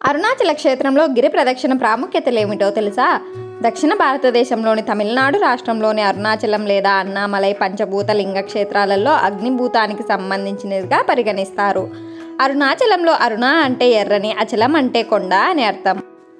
అరుణాచల క్షేత్రంలో గిరి ప్రదక్షిణ ప్రాముఖ్యతలేమిటో తెలుసా? దక్షిణ భారతదేశంలోని తమిళనాడు రాష్ట్రంలోని అరుణాచలం లేదా అన్నామలై పంచభూత లింగ క్షేత్రాలలో అగ్నిభూతానికి సంబంధించినదిగా పరిగణిస్తారు. అరుణాచలంలో అరుణ అంటే ఎర్రని, అచలం అంటే కొండ అని అర్థం.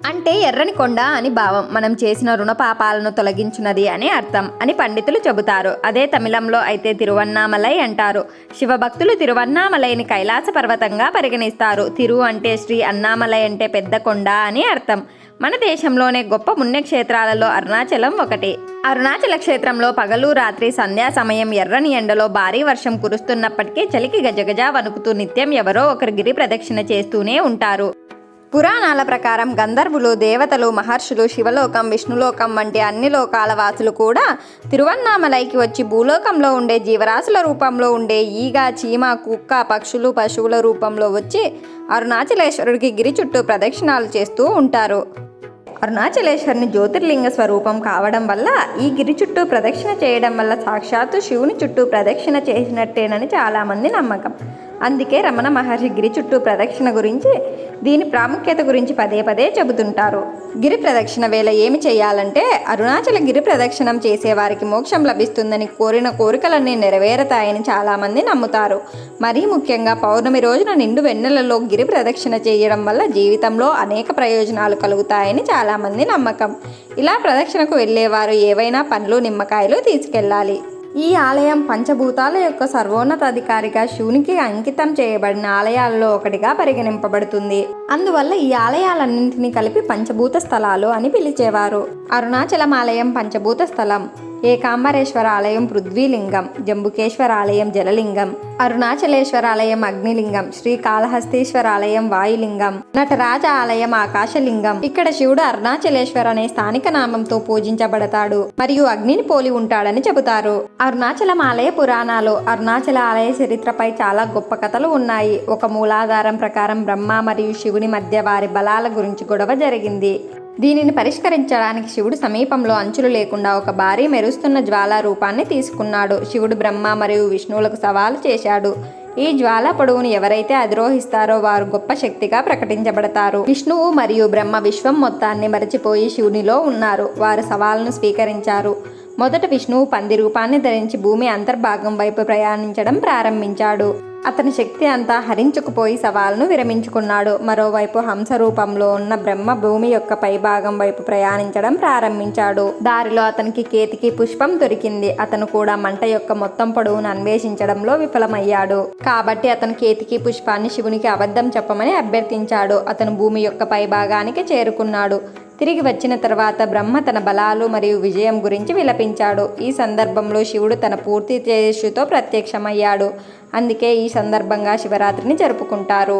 అంటే ఎర్రని కొండ అని భావం. మనం చేసిన రుణ పాపాలను తొలగించున్నది అని అర్థం అని పండితులు చెబుతారు. అదే తమిళంలో అయితే తిరువన్నామలై అంటారు. శివభక్తులు తిరువన్నామలైని కైలాస పర్వతంగా పరిగణిస్తారు. తిరు అంటే శ్రీ, అన్నామలై అంటే పెద్ద కొండ అని అర్థం. మన దేశంలోనే గొప్ప పుణ్యక్షేత్రాలలో అరుణాచలం ఒకటి. అరుణాచల క్షేత్రంలో పగలు రాత్రి సంధ్యా సమయం ఎర్రని ఎండలో భారీ వర్షం కురుస్తున్నప్పటికీ చలికి గజగజ వణుకుతూ నిత్యం ఎవరో ఒకరు గిరి ప్రదక్షిణ చేస్తూనే ఉంటారు. పురాణాల ప్రకారం గంధర్వులు, దేవతలు, మహర్షులు, శివలోకం, విష్ణులోకం వంటి అన్ని లోకాల వాసులు కూడా తిరువన్నామలైకి వచ్చి భూలోకంలో ఉండే జీవరాశుల రూపంలో ఉండే ఈగ, చీమ, కుక్క, పక్షులు, పశువుల రూపంలో వచ్చి అరుణాచలేశ్వరుడికి గిరి చుట్టూ ప్రదక్షిణాలు చేస్తూ ఉంటారు. అరుణాచలేశ్వరుని జ్యోతిర్లింగ స్వరూపం కావడం వల్ల ఈ గిరి చుట్టూ ప్రదక్షిణ చేయడం వల్ల సాక్షాత్తు శివుని చుట్టూ ప్రదక్షిణ చేసినట్టేనని చాలామంది నమ్మకం. అందుకే రమణ మహర్షి గిరి చుట్టూ ప్రదక్షిణ గురించి, దీని ప్రాముఖ్యత గురించి పదే పదే చెబుతుంటారు. గిరి ప్రదక్షిణ వేళ ఏమి చేయాలంటే, అరుణాచల గిరి ప్రదక్షిణం చేసేవారికి మోక్షం లభిస్తుందని, కోరిన కోరికలన్నీ నెరవేరతాయని చాలామంది నమ్ముతారు. మరీ ముఖ్యంగా పౌర్ణమి రోజున నిండు వెన్నెలలో గిరి ప్రదక్షిణ చేయడం వల్ల జీవితంలో అనేక ప్రయోజనాలు కలుగుతాయని చాలామంది నమ్మకం. ఇలా ప్రదక్షిణకు వెళ్ళేవారు ఏవైనా పండ్లు, నిమ్మకాయలు తీసుకెళ్ళాలి. ఈ ఆలయం పంచభూతాల యొక్క సర్వోన్నతాధికారిగా శివునికి అంకితం చేయబడిన ఆలయాలలో ఒకటిగా పరిగణింపబడుతుంది. అందువల్ల ఈ ఆలయాలన్నింటినీ కలిపి పంచభూత స్థలాలు అని పిలిచేవారు. అరుణాచలం ఆలయం పంచభూత స్థలం. ఏకాంబరేశ్వర ఆలయం పృథ్వీలింగం, జంబుకేశ్వర ఆలయం జలలింగం, అరుణాచలేశ్వర ఆలయం అగ్నిలింగం, శ్రీకాళహస్తీశ్వర ఆలయం వాయులింగం, నటరాజ ఆలయం ఆకాశలింగం. ఇక్కడ శివుడు అరుణాచలేశ్వర అనే స్థానిక నామంతో పూజించబడతాడు మరియు అగ్నిని పోలి ఉంటాడని చెబుతారు. అరుణాచలం ఆలయ పురాణాలు. అరుణాచల ఆలయ చరిత్రపై చాలా గొప్ప కథలు ఉన్నాయి. ఒక మూలాధారం ప్రకారం బ్రహ్మ మరియు శివుని మధ్య వారి బలాల గురించి గొడవ జరిగింది. దీనిని పరిష్కరించడానికి శివుడు సమీపంలో అంచులు లేకుండా ఒక భారీ మెరుస్తున్న జ్వాల రూపాన్ని తీసుకున్నాడు. శివుడు బ్రహ్మ మరియు విష్ణువులకు సవాలు చేశాడు. ఈ జ్వాల పొడవును ఎవరైతే అధిరోహిస్తారో వారు గొప్ప శక్తిగా ప్రకటించబడతారు. విష్ణువు మరియు బ్రహ్మ విశ్వం మొత్తాన్ని మరచిపోయి శివునిలో ఉన్నారు. వారు సవాలును స్వీకరించారు. మొదట విష్ణువు పంది రూపాన్ని ధరించి భూమి అంతర్భాగం వైపు ప్రయాణించడం ప్రారంభించాడు. అతని శక్తి అంతా హరించుకుపోయి సవాల్ను విరమించుకున్నాడు. మరోవైపు హంస రూపంలో ఉన్న బ్రహ్మ భూమి యొక్క పైభాగం వైపు ప్రయాణించడం ప్రారంభించాడు. దారిలో అతనికి కేతికి పుష్పం దొరికింది. అతను కూడా మంట యొక్క మొత్తం పొడవును అన్వేషించడంలో విఫలమయ్యాడు. కాబట్టి అతను కేతికి పుష్పాన్ని శివునికి అబద్ధం చెప్పమని అభ్యర్థించాడు. అతను భూమి యొక్క పైభాగానికి చేరుకున్నాడు. తిరిగి వచ్చిన తర్వాత బ్రహ్మ తన బలాలు మరియు విజయం గురించి విలపించాడు. ఈ సందర్భంలో శివుడు తన పూర్తి తేజస్సుతో ప్రత్యక్షమయ్యాడు. అందుకే ఈ సందర్భంగా శివరాత్రిని జరుపుకుంటారు.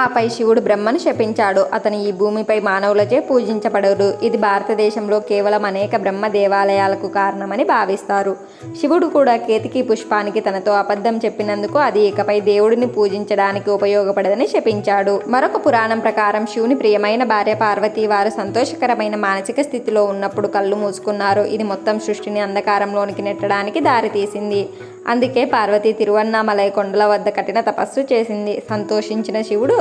ఆపై శివుడు బ్రహ్మను శపించాడు. అతను ఈ భూమిపై మానవులచే పూజించబడడు. ఇది భారతదేశంలో కేవలం అనేక బ్రహ్మ దేవాలయాలకు కారణమని భావిస్తారు. శివుడు కూడా కేతికి పుష్పానికి తనతో అబద్ధం చెప్పినందుకు అది ఇకపై దేవుడిని పూజించడానికి ఉపయోగపడదని శపించాడు. మరొక పురాణం ప్రకారం శివుని ప్రియమైన భార్య పార్వతి వారు సంతోషకరమైన మానసిక స్థితిలో ఉన్నప్పుడు కళ్ళు మూసుకున్నారు. ఇది మొత్తం సృష్టిని అంధకారంలోనికి నెట్టడానికి దారితీసింది. అందుకే పార్వతి తిరువన్నామలై కొండల వద్ద కఠిన తపస్సు చేసింది. సంతోషించిన శివుడు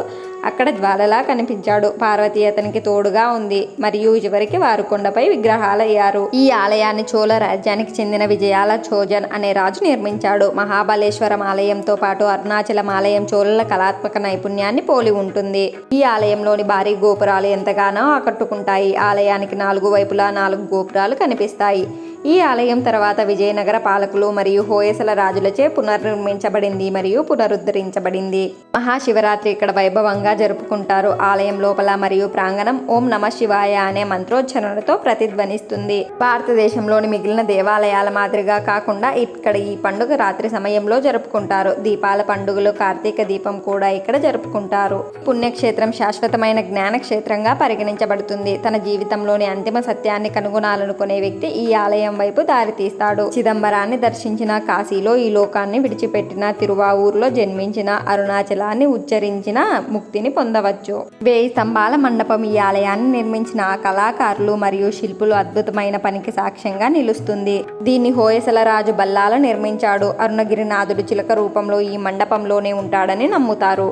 అక్కడ జ్వాలలా కనిపించాడు. పార్వతి అతనికి తోడుగా ఉంది మరియు చివరికి వారు కొండపై విగ్రహాలయ్యారు. ఈ ఆలయాన్ని చోళ రాజ్యానికి చెందిన విజయాల చోజన్ అనే రాజు నిర్మించాడు. మహాబలేశ్వరం ఆలయంతో పాటు అరుణాచలం ఆలయం చోళల కళాత్మక నైపుణ్యాన్ని పోలి ఉంటుంది. ఈ ఆలయంలోని భారీ గోపురాలు ఎంతగానో ఆకట్టుకుంటాయి. ఆలయానికి 4 వైపులా 4 గోపురాలు కనిపిస్తాయి. ఈ ఆలయం తర్వాత విజయనగర పాలకులు మరియు హోయసల రాజులచే పునర్నిర్మించబడింది మరియు పునరుద్ధరించబడింది. మహాశివరాత్రి ఇక్కడ వైభవంగా జరుపుకుంటారు. ఆలయం లోపల మరియు ప్రాంగణం ఓం నమ శివాయ అనే మంత్రోచ్చరణతో ప్రతిధ్వనిస్తుంది. భారతదేశంలోని మిగిలిన దేవాలయాల మాదిరిగా కాకుండా ఇక్కడ ఈ పండుగ రాత్రి సమయంలో జరుపుకుంటారు. దీపాల పండుగలు, కార్తీక దీపం కూడా ఇక్కడ జరుపుకుంటారు. పుణ్యక్షేత్రం శాశ్వతమైన జ్ఞానక్షేత్రంగా పరిగణించబడుతుంది. తన జీవితంలోని అంతిమ సత్యాన్ని కనుగొనాలనుకునే వ్యక్తి ఈ ఆలయం వైపు దారితీస్తాడు. చిదంబరాన్ని దర్శించిన, కాశీలో ఈ లోకాన్ని విడిచిపెట్టిన, తిరువావూరులో జన్మించిన, అరుణాచలాన్ని ఉచ్చరించిన ముక్తిని పొందవచ్చు. 1000 స్తంభాల మండపం ఈ ఆలయాన్ని నిర్మించిన ఆ కళాకారులు మరియు శిల్పులు అద్భుతమైన పనికి సాక్ష్యంగా నిలుస్తుంది. దీన్ని హోయసల రాజు బల్లాల నిర్మించాడు. అరుణగిరినాథుడు చిలక రూపంలో ఈ మండపంలోనే ఉంటాడని నమ్ముతారు.